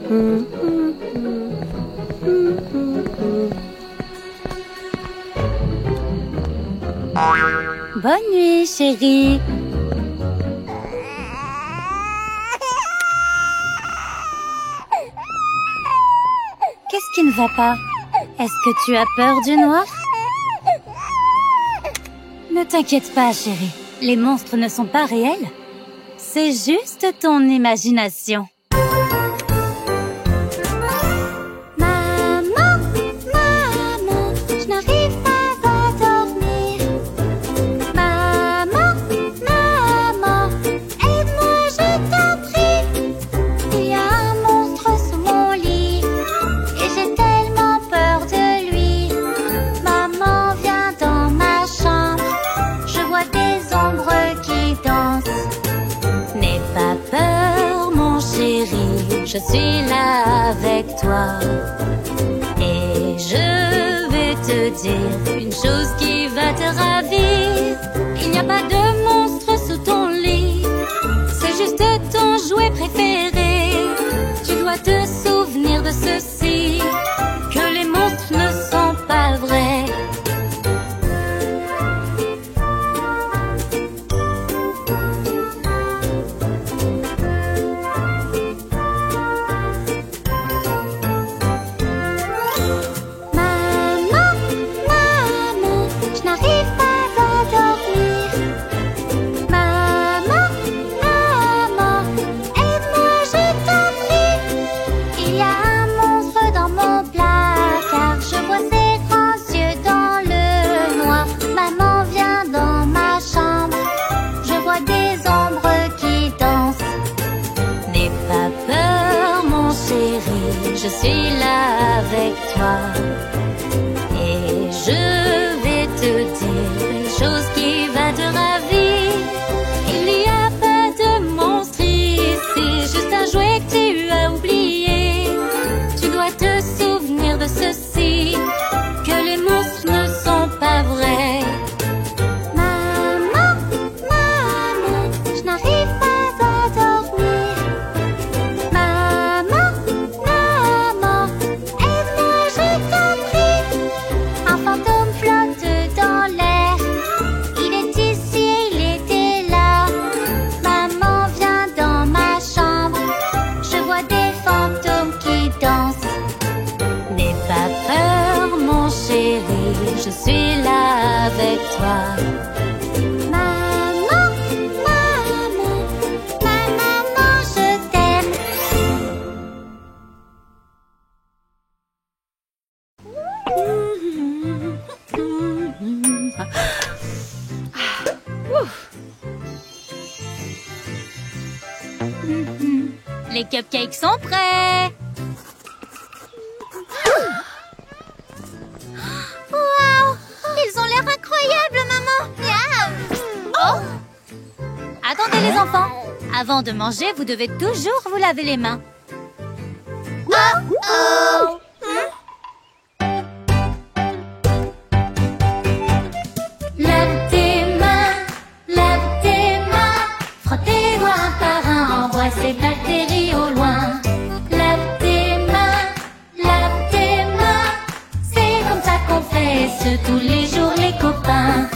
Bonne nuit, chérie. Qu'est-ce qui ne va pas? Est-ce que tu as peur du noir? Ne t'inquiète pas, chérie. Les monstres ne sont pas réels. C'est juste ton imagination. Maman, maman, je n'arrive pas à dormir. Maman, maman, aide-moi, je t'en prie. Il y a un monstre sous mon lit et j'ai tellement peur de lui. Maman, viens dans ma chambre. Je vois des ombres qui dansent. N'aie pas peur, mon chéri, je suis là avec toi. Et je vais te dire une chose qui va te ravir. Il n'y a pas de monstre sous ton lit, c'est juste ton jouet préféré. Tu dois te souvenir de ceci, que les monstres ne sont pas vrais. Je suis là avec toi et je vais te dire une chose qui va te ravir. Il n'y a pas de monstre ici, juste un jouet que tu as oublié. Tu dois te souvenir de ceci, que les monstres ne sont pas vrais. Maman, maman, je n'arrive pas à dormir. Maman, maman, aide-moi, je t'en prie. Un fantôme flotte dans l'air. Il est ici, il était là. Maman, viens dans ma chambre. Je vois des fantômes qui dansent. N'aie pas peur, mon chéri, je suis là avec toi. Maman, maman, maman, je t'aime. Les cupcakes sont prêts. Waouh, ils ont l'air incroyables, maman. Oh. Attendez les enfants. Avant de manger, vous devez toujours vous laver les mains. Oh. Lave tes mains, frotte tes doigts un par un, embrasse les bactéries au loin. Lave tes mains, c'est comme ça qu'on fait ce tous les jours les copains.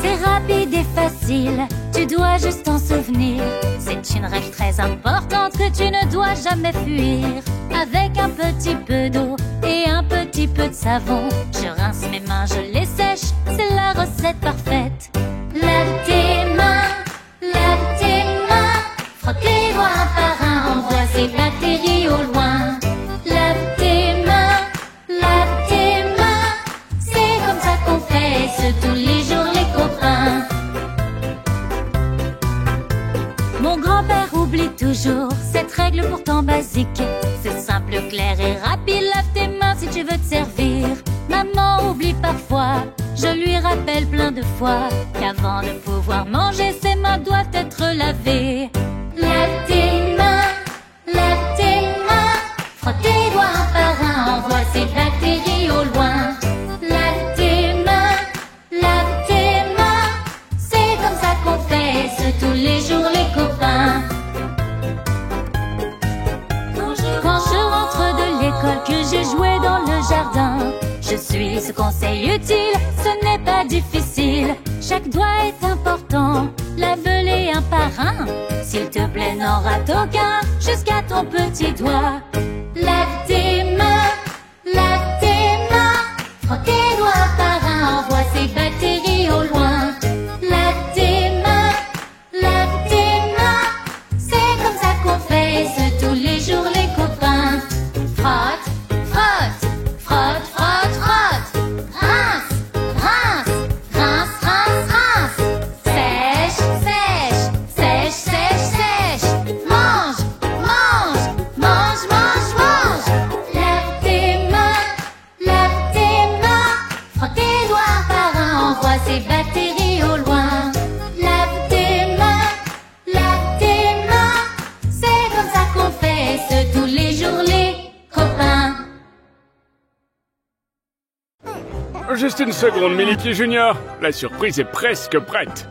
C'est rapide et facile, tu dois juste t'en souvenir. C'est une règle très importante que tu ne dois jamais fuir. Avec un petit peu d'eau et un petit peu de savon, je rince mes mains, je les sèche, c'est la recette parfaite. Lave tes mains, frotte tes doigts un par un, embrasse les bactéries au loin. Lave tes mains, c'est comme ça qu'on fait ce tous les jours les copains. Mon grand-père oublie toujours cette règle pourtant basique. C'est simple, clair et rapide, lave tes mains si tu veux te servir. Maman oublie parfois, je lui rappelle plein de fois qu'avant de pouvoir manger, ses mains doivent être lavées. Lave tes mains, frotte tes doigts un par un, envoie ces bactéries au loin. Lave tes mains, c'est comme ça qu'on fait ce tous les jours les copains. difficile. Chaque doigt est important, lave-les un par un. S'il te plaît, n'en rate aucun, jusqu'à ton petit doigt. Lave tes mains, frotte tes doigts par un, envoie ces bactéries au loin. Lave tes mains, c'est comme ça qu'on fait ce tous les jours les copains. Frotte, frotte, frotte, frotte, frotte. Rince, rince, rince, rince, rince. Sèche, sèche, sèche, sèche, sèche. Mange, mange, mange, mange, mange. Lave tes mains, frotte tes doigts par un, envoie ces bactéries au loin. Lave tes mains, c'est comme ça qu'on fait ce tous les jours les copains. Juste une seconde, Miliki Junior. La surprise est presque prête.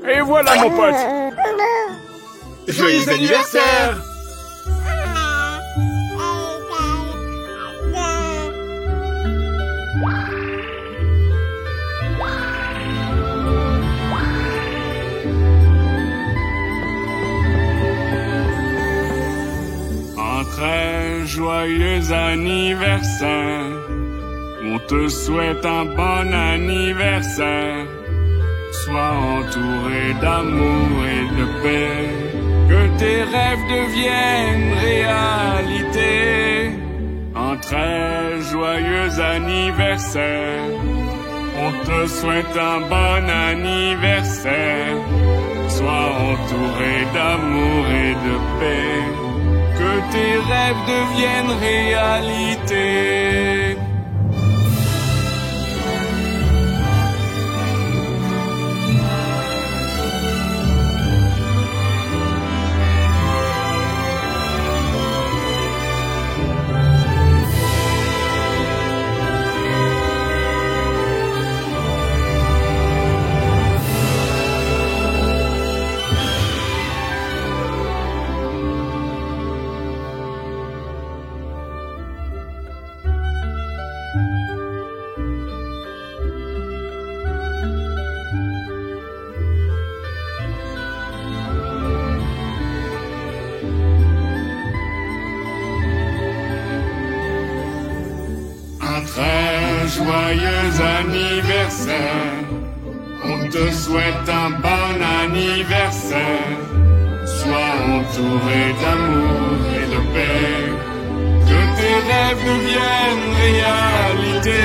Et voilà, mon pote. Joyeux anniversaire! Un très joyeux anniversaire. On te souhaite un bon anniversaire. Sois entouré d'amour et de paix. Que tes rêves deviennent réalité. Un très joyeux anniversaire. On te souhaite un bon anniversaire. Sois entouré d'amour et de paix. Que tes rêves deviennent réalité. Joyeux anniversaire, on te souhaite un bon anniversaire. Sois entouré d'amour et de paix, que tes rêves deviennent réalité.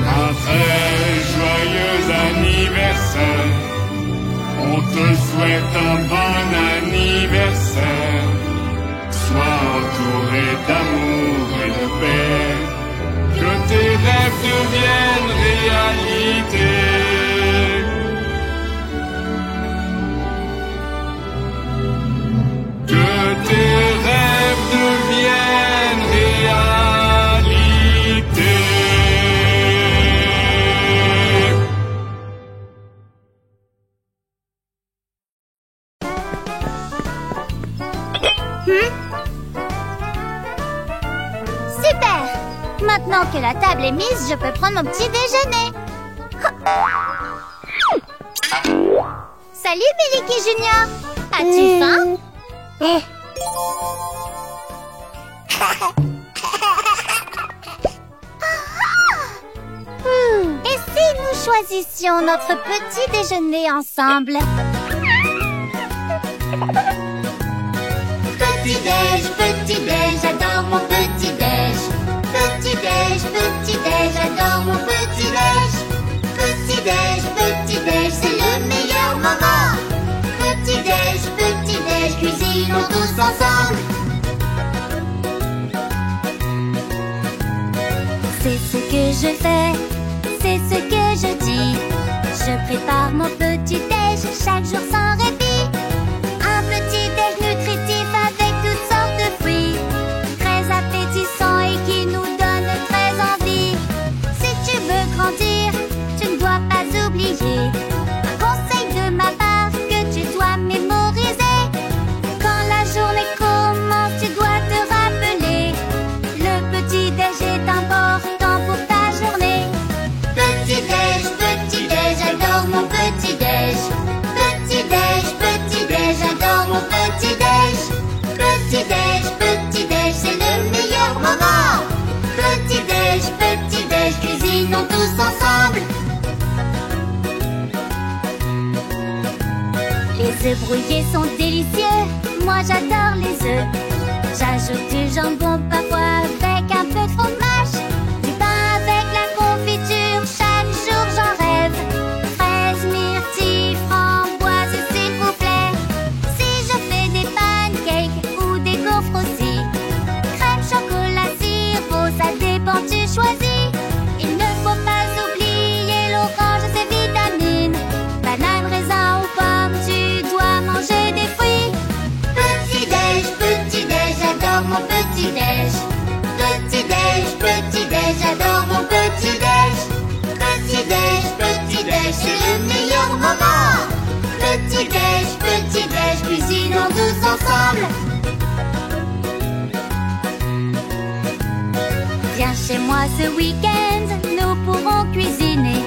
Un très joyeux anniversaire, on te souhaite un bon anniversaire. Sois entouré d'amour et de paix, que tes rêves deviennent réalité. Que tes rêves deviennent réalité. Super! Maintenant que la table est mise, je peux prendre mon petit déjeuner. Salut, Miliki Junior! As-tu faim? Et si nous choisissions notre petit déjeuner ensemble? Petit-déj, j'adore mon petit-déj. Petit-déj, j'adore mon petit-déj. Petit-déj, c'est le meilleur moment. Petit-déj, cuisinons tous ensemble. C'est ce que je fais, c'est ce que je dis. Je prépare mon petit-déj chaque jour sans répit. Un petit-déj nutritif avec toutes sortes de fruits, très appétissant et qui nous donne très envie. Si tu veux grandir, tu ne dois pas oublier un conseil de ma part que tu dois mémoriser. Quand la journée commence, tu dois te rappeler, le petit-déj est important pour ta journée. Petit-déj, j'adore mon petit-déj. Petit-déj, j'adore mon petit-déj. Petit-déj, c'est le meilleur moment. Petit-déj, cuisinons tous ensemble. Les œufs brouillés sont délicieux, moi j'adore les œufs. J'ajoute du jambon parfois avec un peu de fromage, du pain avec la confiture, chaque jour j'en rêve. Fraises, myrtilles, framboises s'il vous plaît. Si je fais des pancakes ou des gaufres aussi, crème, chocolat, sirop, ça dépend, tu choisis. Il ne faut pas oublier l'orange et ses vitamines. Banane, raisin ou pomme, tu dois manger des fruits. Petit-déj, j'adore mon petit-déj. Petit-déj, j'adore mon petit-déj. Petit-déj, c'est le meilleur moment. Petit-déj, cuisinons tous ensemble. Viens chez moi ce week-end, nous pourrons cuisiner.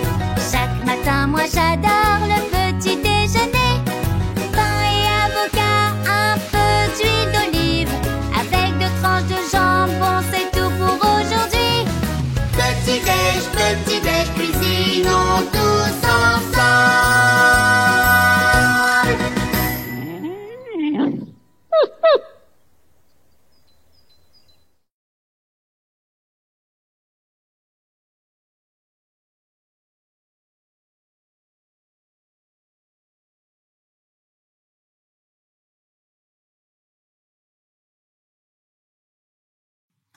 Chaque matin, moi j'adore le petit déjeuner. Pain et avocat, un peu d'huile d'olive, avec 2 tranches de jambon, c'est tout pour aujourd'hui. Petit-déj, cuisinons tous ensemble.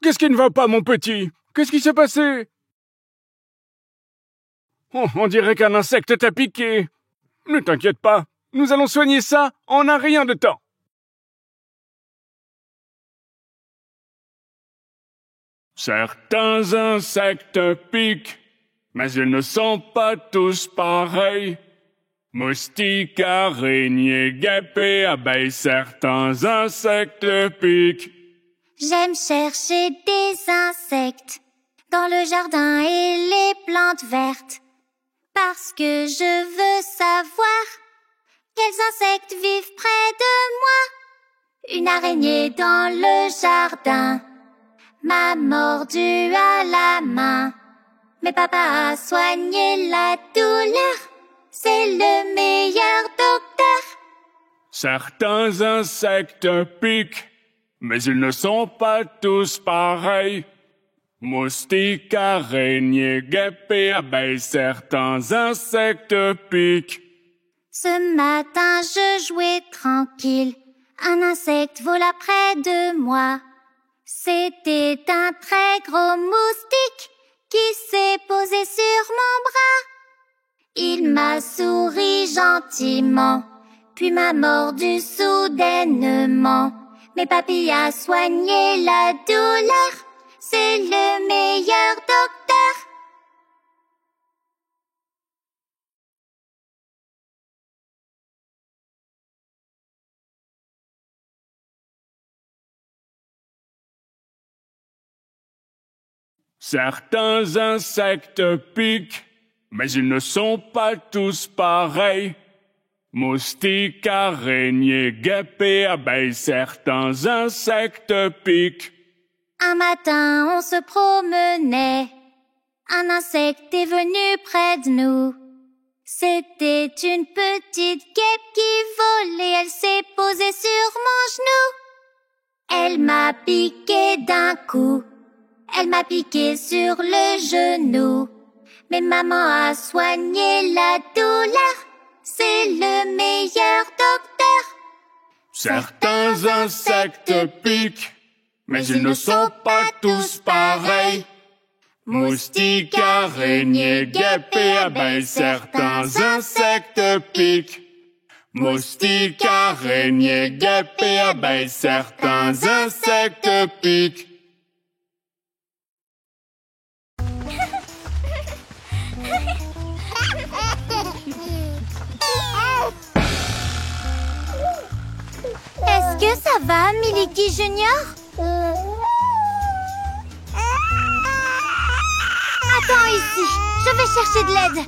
Qu'est-ce qui ne va pas, mon petit? Qu'est-ce qui s'est passé? Oh, on dirait qu'un insecte t'a piqué. Ne t'inquiète pas, nous allons soigner ça en un rien de temps. Certains insectes piquent, mais ils ne sont pas tous pareils. Moustiques, araignées, guêpes et abeilles, certains insectes piquent. J'aime chercher des insectes dans le jardin et les plantes vertes, parce que je veux savoir quels insectes vivent près de moi. Une araignée dans le jardin m'a mordu à la main, mais papa a soigné la douleur, c'est le meilleur docteur. Certains insectes piquent, mais ils ne sont pas tous pareils. Moustiques, araignées, guêpes et abeilles, certains insectes piquent. Ce matin, je jouais tranquille. Un insecte vola près de moi. C'était un très gros moustique qui s'est posé sur mon bras. Il m'a souri gentiment, puis m'a mordu soudainement. Mais papy a soigné la douleur, c'est le meilleur docteur. Certains insectes piquent, mais ils ne sont pas tous pareils. Moustiques, araignées, guêpes et abeilles, certains insectes piquent. Un matin, on se promenait. Un insecte est venu près de nous. C'était une petite guêpe qui volait. Elle s'est posée sur mon genou. Elle m'a piqué d'un coup. Elle m'a piqué sur le genou. Mais maman a soigné la douleur. C'est le meilleur docteur. Certains insectes piquent, mais ils ne sont pas tous pareils. Moustiques, araignées, guêpes et abeilles, certains insectes piquent. Moustiques, araignées, guêpes et abeilles, certains insectes piquent. Est-ce que ça va, Miliki Junior? Attends ici, je vais chercher de l'aide.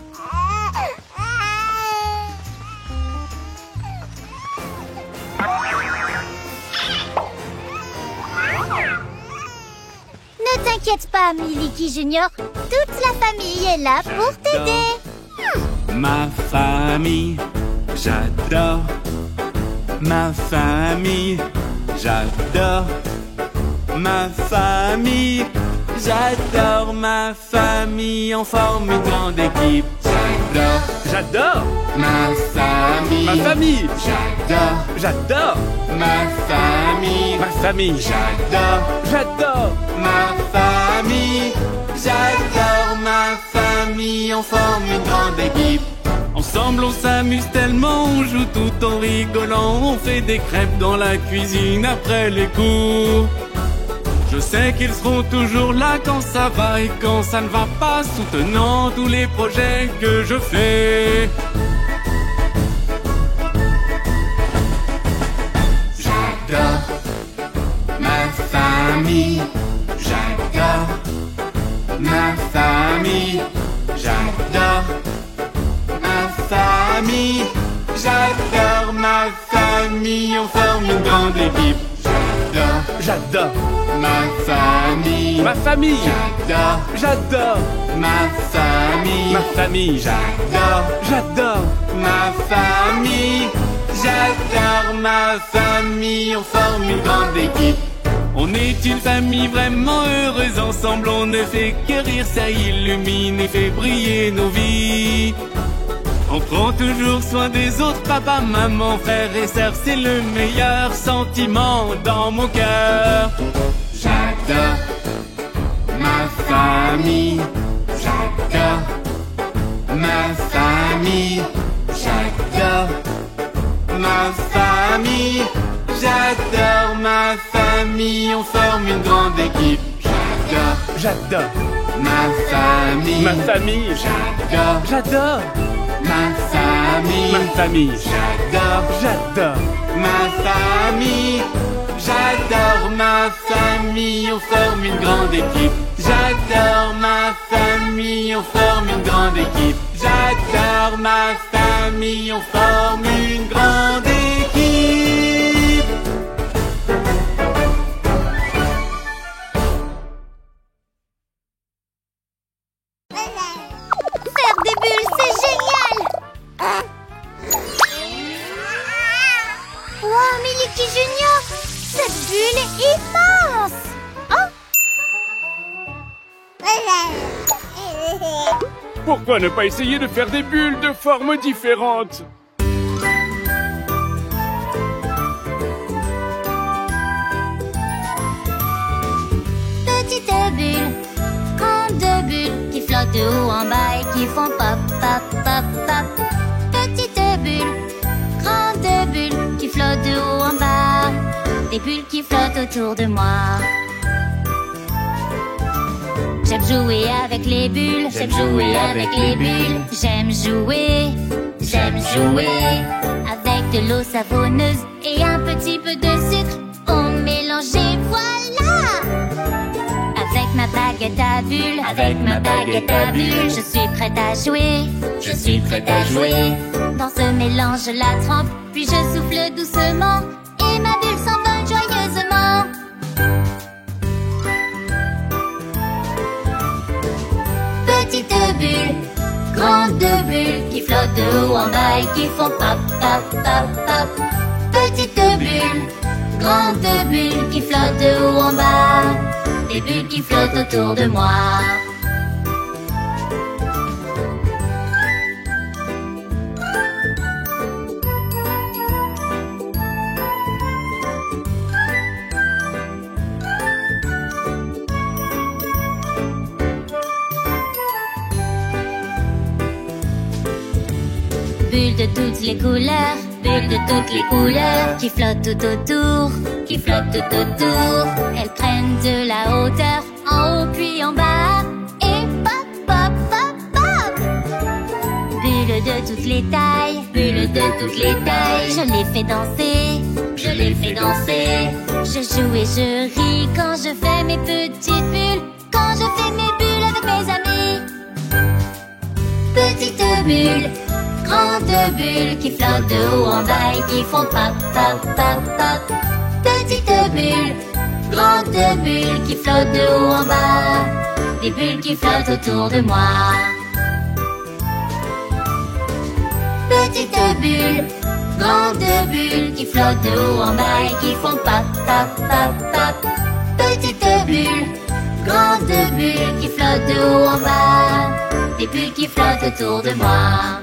Ne t'inquiète pas, Miliki Junior. Toute la famille est là pour t'aider. Ma famille, j'adore. Ma famille, j'adore. Ma famille, j'adore. Ma famille, on forme une grande équipe. J'adore. J'adore. Ma famille. Ma famille. J'adore. J'adore. Ma famille. Ma famille. J'adore. J'adore. Ma famille. J'adore ma famille. On forme une grande équipe. Ensemble on s'amuse tellement, on joue tout en rigolant. On fait des crêpes dans la cuisine après les cours. Je sais qu'ils seront toujours là quand ça va et quand ça ne va pas, soutenant tous les projets que je fais. J'adore ma famille. J'adore ma famille. J'adore ma famille. J'adore ma famille. On forme une grande équipe. J'adore ma famille. Ma famille. J'adore. J'adore ma famille. Ma famille. J'adore ma famille. J'adore ma famille. On forme une grande équipe. On est une famille vraiment heureuse. Ensemble on ne fait que rire. Ça illumine et fait briller nos vies. On prend toujours soin des autres, papa, maman, frères et sœurs. C'est le meilleur sentiment dans mon cœur. J'adore ma famille. J'adore ma famille. J'adore ma famille. J'adore ma famille. On forme une grande équipe. J'adore ma famille. Ma famille. J'adore ma famille. Ma famille. J'adore ma famille. J'adore ma famille. On forme une grande équipe. J'adore ma famille. On forme une grande équipe. J'adore ma famille. On forme une grande équipe. Faire des bulles, c'est génial! Wow, Miliki Junior! Cette bulle est immense! Pourquoi ne pas essayer de faire des bulles de formes différentes? Petite bulle, grande bulle qui flotte de haut en bas et qui font pop, pop, pop, pop. Petite bulle, grande bulle qui flotte de haut en bas. Des bulles qui flottent autour de moi. J'aime jouer avec les bulles, j'aime jouer avec les bulles. J'aime jouer avec de l'eau savonneuse et un petit peu de sucre pour mélanger, voilà. Avec ma baguette à bulles, je suis prête à jouer. Dans ce mélange, je la trempe, puis je souffle doucement et ma bulle s'envole joyeusement. Petite bulle, grande bulle qui flottent de haut en bas et qui font pop, pop, pop, pop. Petite bulle, grande bulle qui flottent de haut en bas. Des bulles qui flottent autour de moi. toutes les couleurs, bulles de toutes les couleurs, qui flottent tout autour, qui flottent tout autour. Elles prennent de la hauteur, en haut puis en bas, et pop, pop, pop, pop. Bulles de toutes les tailles, bulles de toutes les tailles, je les fais danser, je les fais danser. Je joue et je ris quand je fais mes petites bulles, quand je fais mes bulles avec mes amis. Petites bulles, grandes bulles qui flottent de haut en bas et qui font pop, pop, pop, pop. Petites bulles, grandes bulles qui flottent de haut en bas, des bulles qui flottent autour de moi. Petites bulles, grandes bulles qui flottent de haut en bas et qui font pop, pop, pop, pop. Petites bulles, grandes bulles qui flottent de haut en bas, des bulles qui flottent autour de moi.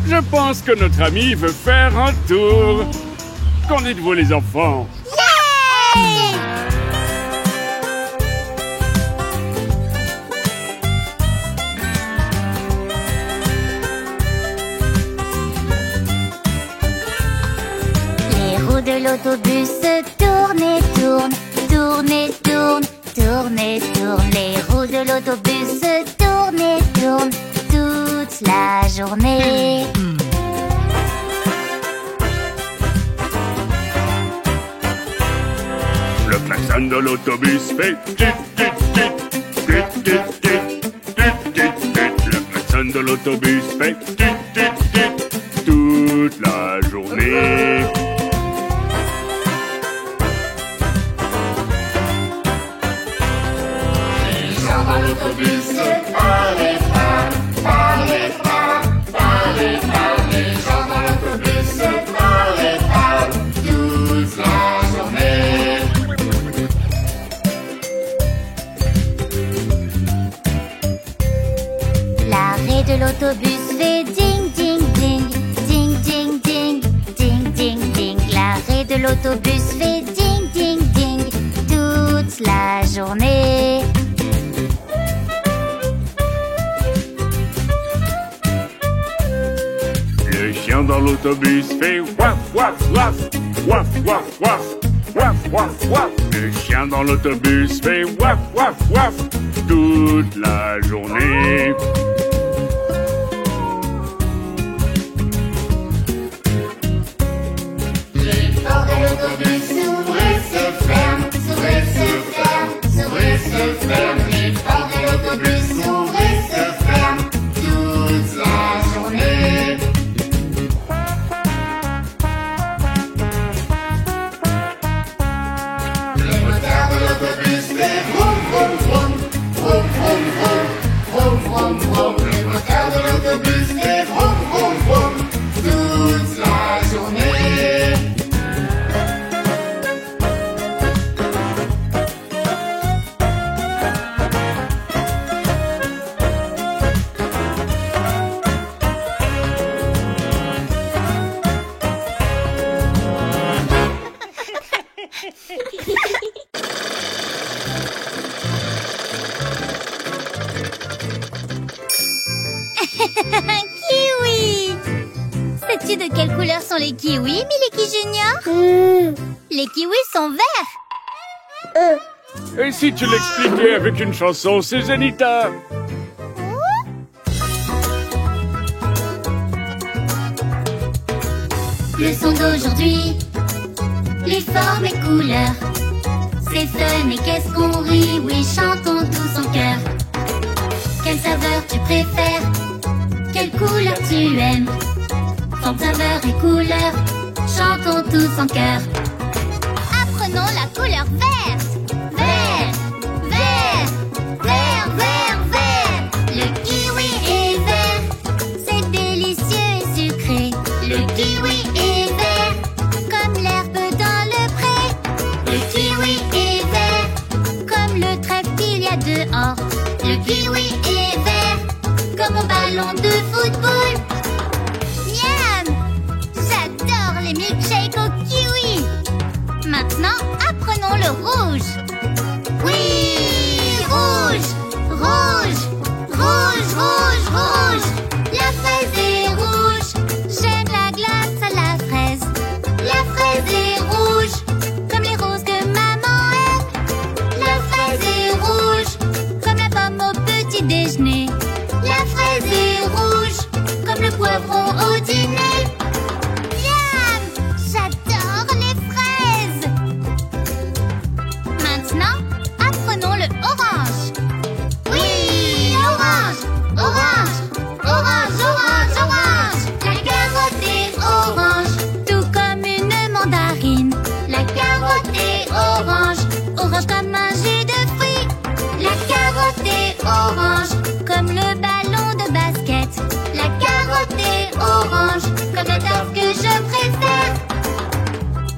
Je pense que notre ami veut faire un tour. Qu'en dites-vous les enfants? Yeah! Les roues de l'autobus tournent et tournent, tournent et tournent, tournent et tournent. Les roues de l'autobus tournent et tournent toute la journée. Le klaxon de l'autobus fait tit, tit, tit, tit, tit, tit, tit, tit, tit. Le klaxon de l'autobus fait tit, tit, tit, toute la journée. Les gens dans l'autobus parlent pas, parlent pas, parlent pas. Les gens dans l'autobus parlent pas toute la journée. L'arrêt de l'autobus fait ding ding ding, ding ding ding, ding ding ding. L'arrêt de l'autobus fait ding ding ding toute la journée. Le chien dans l'autobus fait waf waf waf, waf waf waf, waf waf waf. Le chien dans l'autobus fait waf waf waf toute la journée. Les portes de l'autobus s'ouvrent et se ferment, s'ouvrent et se ferment, s'ouvrent et se ferment. Les portes de l'autobus s'ouvrent et se ferment toute la journée. Le moteur de l'autobus fait vroom vroom vroom, vroom vroom vroom, vroom vroom vroom. Le moteur de l'autobus fait vroom vroom vroom toute la journée. Kiwi! Sais-tu de quelle couleur sont les kiwis, Miliki Junior? Les kiwis sont verts. Et si tu l'expliquais avec une chanson, c'est Zenita. Leçon d'aujourd'hui, les formes et couleurs. C'est fun et qu'est-ce qu'on rit, oui, chantons tous en chœur. Quelle saveur tu préfères? Quelle couleur tu aimes? Forme, saveur et couleur, chantons tous en chœur. Apprenons la couleur verte. Vert, vert, vert, vert, vert. Le kiwi est vert, c'est délicieux et sucré. Le kiwi est vert, comme dehors. Le kiwi est vert, comme un ballon de football. Miam! J'adore les milkshakes au kiwi. Maintenant, apprenons le rouge. Oui, rouge, rouge, rouge, rouge, rouge. La fraise est rouge. J'aime la glace à la fraise. La fraise est rouge, comme les roses que maman aime. La fraise est rouge, comme la pomme au petit déjeuner. La fraise est rouge, comme le poivron au dîner. Miam! J'adore les fraises. Maintenant, apprenons le orange. Oui, orange, orange, orange, orange, orange. La carotte est orange, tout comme une mandarine. La carotte est orange, orange comme un jus de fruits. La carotte est orange, comme le ballon de basket. La carotte est orange, comme la tasse que je préfère.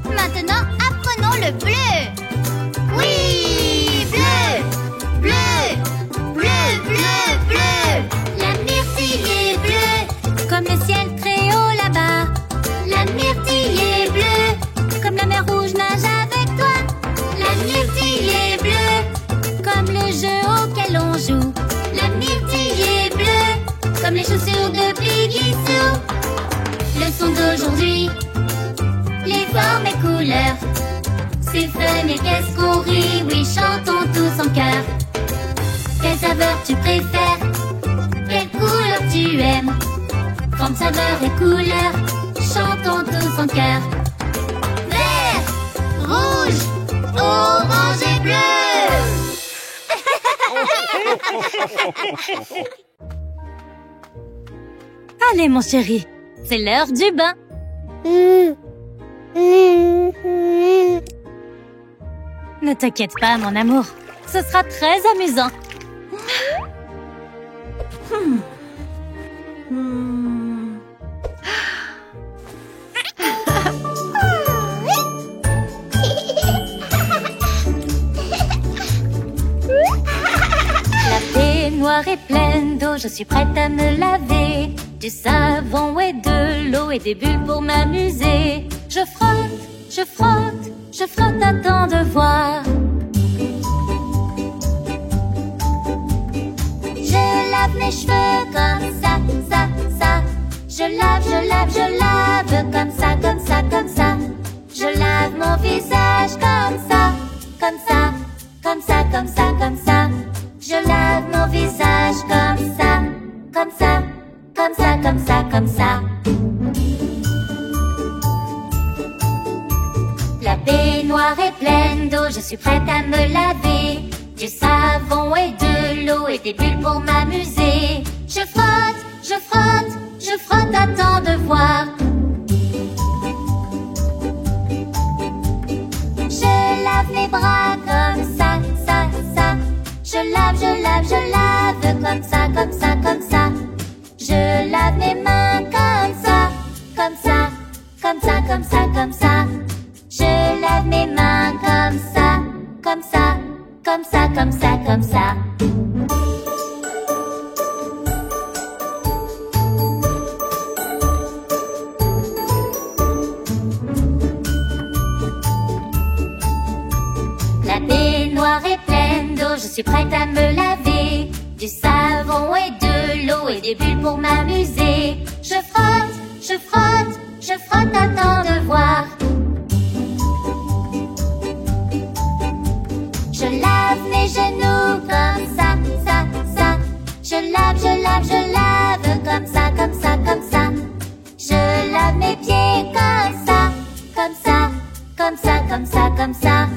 Maintenant, apprenons le bleu. Oui, bleu, bleu, bleu, bleu, bleu. La myrtille est bleue, comme le ciel très haut là-bas. La myrtille est bleue, comme la mer rouge nage avec toi. La myrtille est bleue, comme le jeu auquel on joue. La myrtille est bleue, comme les chaussures de Piggy Sue. Leçon d'aujourd'hui, les formes et couleurs. C'est fun et qu'est-ce qu'on rit, oui, chantons tous en chœur. Quelle saveur tu préfères? Quelle couleur tu aimes? Forme, saveur et couleur, chantons tous en chœur. Vert, rouge, orange et bleu. Allez, mon chéri, c'est l'heure du bain. Ne t'inquiète pas, mon amour. Ce sera très amusant. La baignoire est pleine d'eau, je suis prête à me laver. Du savon et de l'eau et des bulles pour m'amuser. Je frotte, je frotte, je frotte, attends de voir. Je lave mes cheveux comme ça, ça, ça. Je lave, je lave, je lave comme ça, comme ça, comme ça. Je lave mon visage comme ça, comme ça, comme ça, comme ça, comme ça. Je lave mon visage comme ça, comme ça, comme ça, comme ça, comme ça. La baignoire est pleine d'eau, je suis prête à me laver. Du savon et de l'eau et des bulles pour m'amuser. Je frotte, je frotte, je frotte, attends de voir. Je lave mes bras comme ça, ça, ça. Je lave, je lave, je lave comme ça, comme ça, comme ça. Je lave mes mains comme ça, comme ça, comme ça, comme ça, comme ça. Je lave mes mains comme ça, comme ça, comme ça, comme ça, comme ça. La baignoire est pleine d'eau, je suis prête à me laver. Du savon et de l'eau et des bulles pour m'amuser. Je frotte, je frotte, je frotte, attends de voir. Je lave mes genoux comme ça, ça, ça. Je lave, je lave, je lave comme ça, comme ça, comme ça. Je lave mes pieds comme ça, comme ça, comme ça, comme ça, comme ça.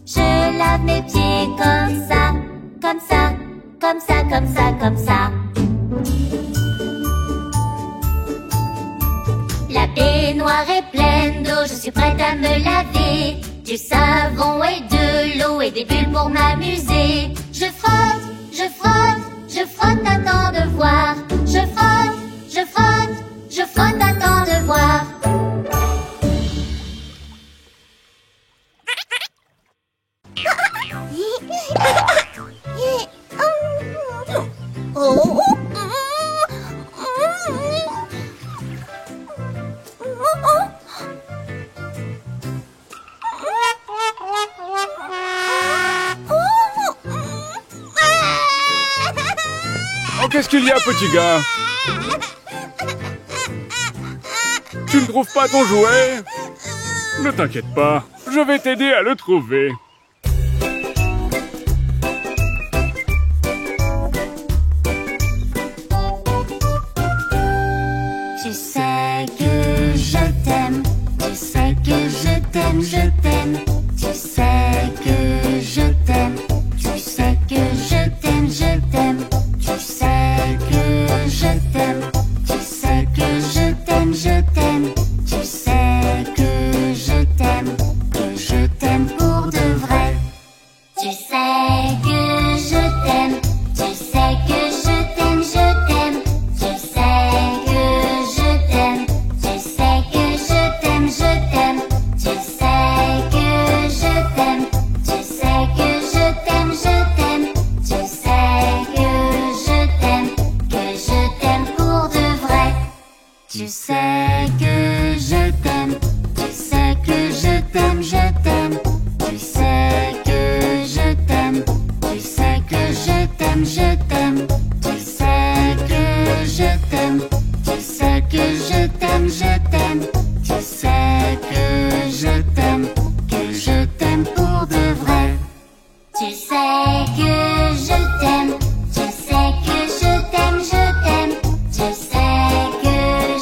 Je lave mes pieds comme ça, comme ça, comme ça, comme ça, comme ça. La baignoire est pleine d'eau, je suis prête à me laver. Du savon et de l'eau et des bulles pour m'amuser. Je frotte, je frotte, je frotte, attends de voir. Je frotte, je frotte, je frotte, attends de voir. qu'est-ce qu'il y a, petit gars? Tu ne trouves pas ton jouet? Ne t'inquiète pas, je vais t'aider à le trouver. Tu sais que je t'aime, tu sais que je t'aime, je t'aime. Tu sais que je t'aime, tu sais que je t'aime, je t'aime. Tu sais que je t'aime, tu sais que je t'aime, je t'aime. Tu sais que je t'aime pour de vrai. Tu sais que je t'aime, tu sais que je t'aime, je t'aime. Tu sais que je t'aime, tu sais que je t'aime, je t'aime. Tu sais que je t'aime, tu sais que je t'aime, je t'aime. Tu sais que je t'aime pour de vrai. Tu sais que je t'aime, tu sais que je t'aime, je t'aime. Tu sais que je t'aime, tu sais que je t'aime, je t'aime. Tu sais que je t'aime, tu sais que je t'aime, je t'aime. Tu sais que je t'aime pour de vrai. Tu sais que je t'aime, tu sais que je t'aime, je t'aime. Tu sais que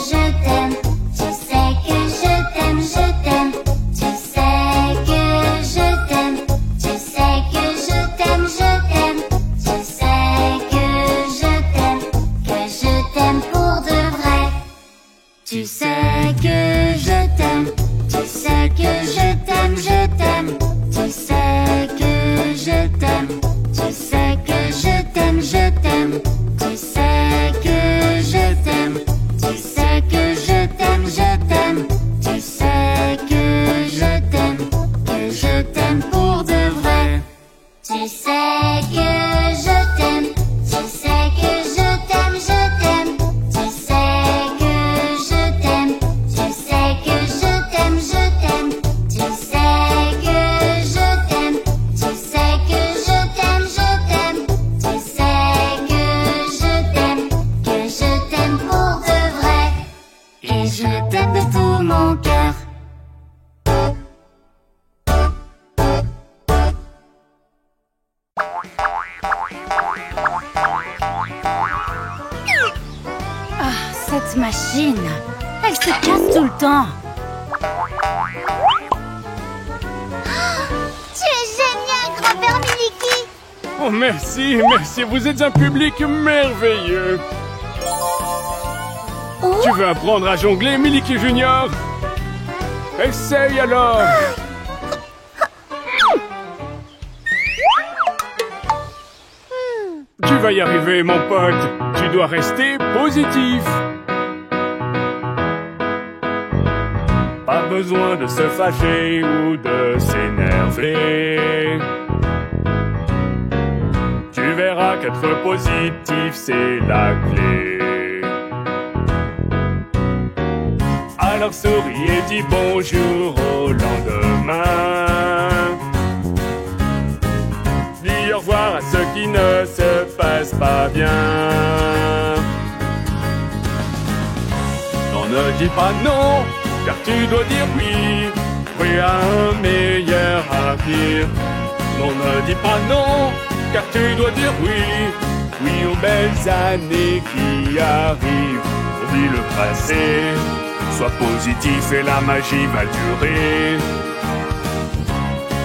je t'aime, tu sais que je t'aime, je t'aime. Tu sais que je t'aime, tu sais que je t'aime, je t'aime. Tu sais que je t'aime pour de vrai. Tu sais que je t'aime, tu sais que je t'aime, je t'aime. Tu sais que je t'aime, tu sais que je t'aime, je t'aime. Tu sais que je t'aime, tu sais que je t'aime, je t'aime. Tu sais que je t'aime pour de vrai. Tu sais que je t'aime, tu sais que je t'aime, je t'aime. Tu sais que je t'aime, tu sais que je t'aime, je t'aime. Tu sais que je t'aime, tu sais que je t'aime, je t'aime. Tu sais que je t'aime pour de vrai. Et je t'aime de tout mon cœur. Cette machine, elle se casse tout le temps. Tu es génial, grand-père Miliki. Oh, merci, merci, vous êtes un public merveilleux. Tu veux apprendre à jongler, Miliki Junior? Essaye alors. Tu vas y arriver, mon pote. Tu dois rester positif. Pas besoin de se fâcher ou de s'énerver. Tu verras qu'être positif, c'est la clé. Alors souris et dis bonjour au lendemain. Dis au revoir à ceux qui ne se passent pas bien. Non, ne dis pas non, car tu dois dire oui, oui à un meilleur avenir. Non, ne dis pas non, car tu dois dire oui, oui aux belles années qui arrivent. Oublie le passé, sois positif et la magie va durer.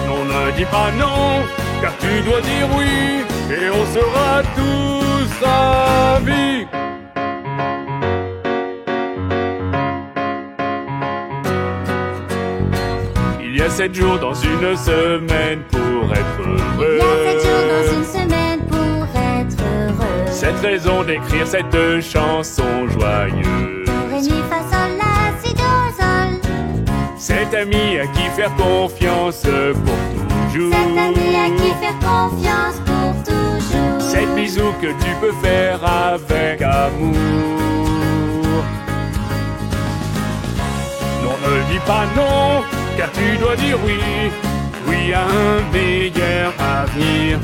Non, ne dis pas non, car tu dois dire oui, et on sera tous ravis. Il y a 7 jours dans une semaine pour être heureux. Il y a 7 jours dans une semaine pour être heureux. Cette raison d'écrire cette chanson joyeuse. Ré, mi, fa, sol, la, si, do, sol. Cet ami à qui faire confiance pour toujours. Cet ami à qui faire confiance pour toujours. Cet bisou que tu peux faire avec amour. Non, ne dis pas non, car tu dois dire oui, oui à un meilleur avenir.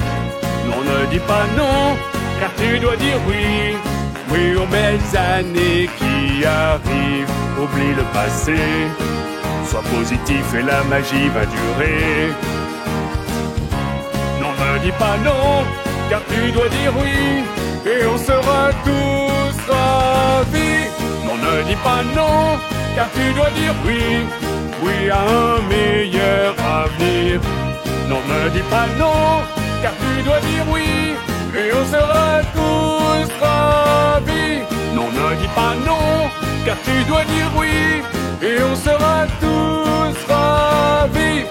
Non, ne dis pas non, car tu dois dire oui. Oui aux belles années qui arrivent, oublie le passé. Sois positif et la magie va durer. Non, ne dis pas non, car tu dois dire oui, et on sera tous ravis. Non, ne dis pas non, car tu dois dire oui, oui à un meilleur avenir. Non, ne dis pas non, car tu dois dire oui, et on sera tous ravis. Non, ne dis pas non, car tu dois dire oui, et on sera tous ravis.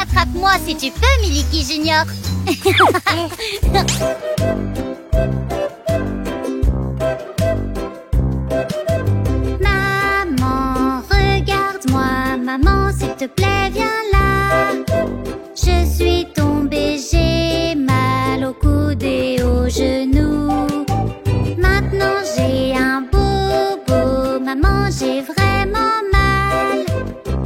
Attrape-moi si tu peux, Miliki Junior. Maman, regarde-moi. Maman, s'il te plaît, viens là. Je suis tombée, j'ai mal au coude et aux genoux. Maintenant j'ai un bobo. Maman, j'ai vraiment mal.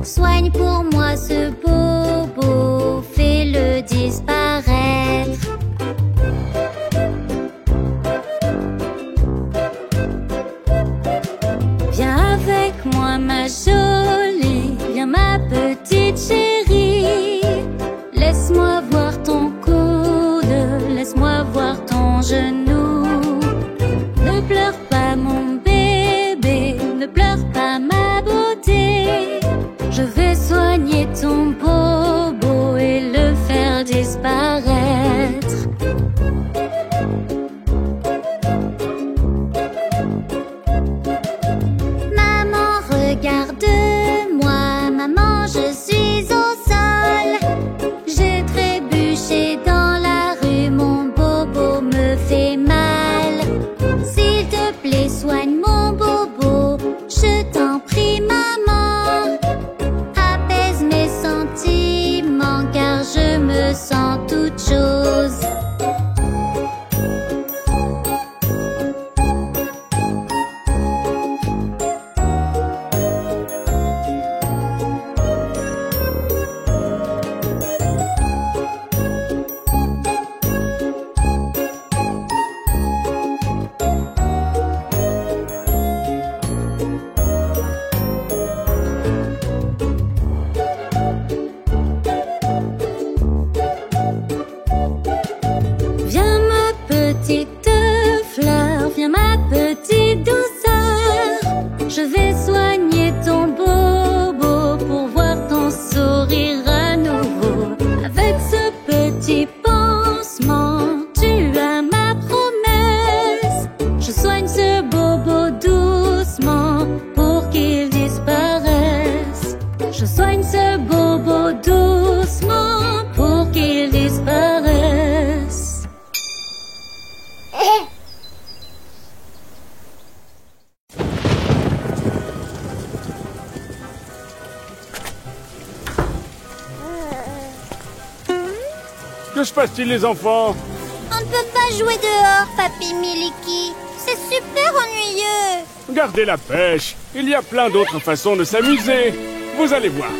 Soigne pour moi ce bobo, fais-le disparaître. Viens avec moi ma jolie, viens ma petite chérie. Laisse-moi voir ton coude, laisse-moi voir ton genou. Ne pleure pas mon bébé, ne pleure pas ma beauté. Je vais soigner ton bobo et le faire disparaître. Maman, regarde-moi. Maman, je suis au sol. J'ai trébuché dans la rue, mon bobo me fait mal. S'il te plaît, soigne mon bobo, je t'en prie, maman. Apaise mes sentiments, car je me sens toute chose. Viens ma petite fleur, viens ma petite douceur. Je vais soigner ton bobo pour voir ton sourire à nouveau. Avec ce petit pansement, tu as ma promesse. Je soigne ce bobo doucement pour qu'il disparaisse. Je soigne ce bobo doucement pour qu'il disparaisse. Que se passe-t-il, les enfants? On ne peut pas jouer dehors, Papy Miliki. C'est super ennuyeux. Gardez la pêche. Il y a plein d'autres façons de s'amuser. Vous allez voir.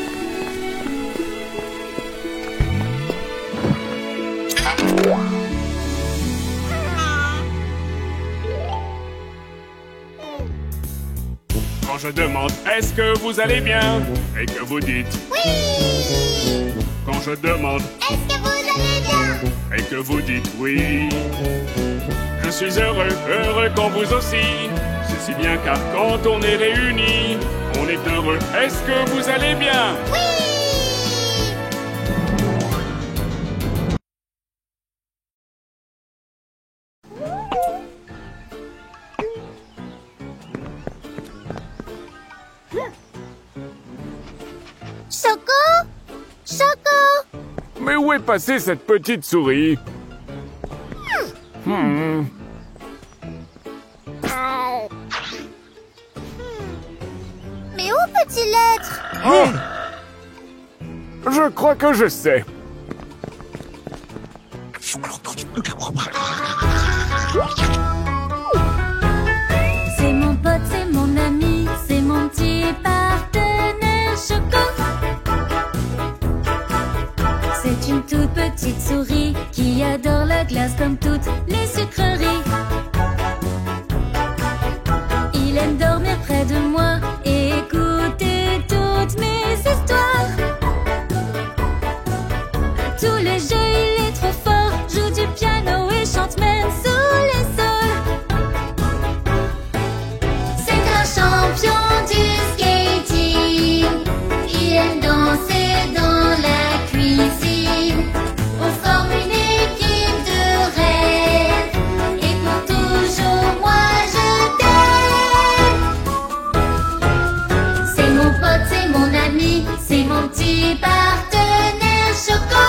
Quand je demande est-ce que vous allez bien et que vous dites Oui. quand je demande Est-ce que vous allez bien? et que vous dites oui, je suis heureux, heureux quand vous aussi. C'est si bien car quand on est réunis, on est heureux. Est-ce que vous allez bien? Oui. Choco? Choco? Mais où est passée cette petite souris? Mais où peut-il être? Oh, je crois que je sais. C'est mon pote, c'est mon ami, c'est mon petit partenaire Choco. C'est une toute petite souris qui adore la glace comme toutes les sucreries. Il aime dormir près de moi et écouter toutes mes histoires. Tous les jeux, il est trop fort, joue du piano et chante même sous les sols. C'est un champion du skating, il aime danser dans la cuisine. On forme une équipe de rêve et pour toujours moi je t'aime. C'est mon pote, c'est mon ami, c'est mon petit partenaire Choco.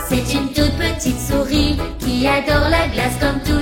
C'est une toute petite souris qui adore la glace comme tout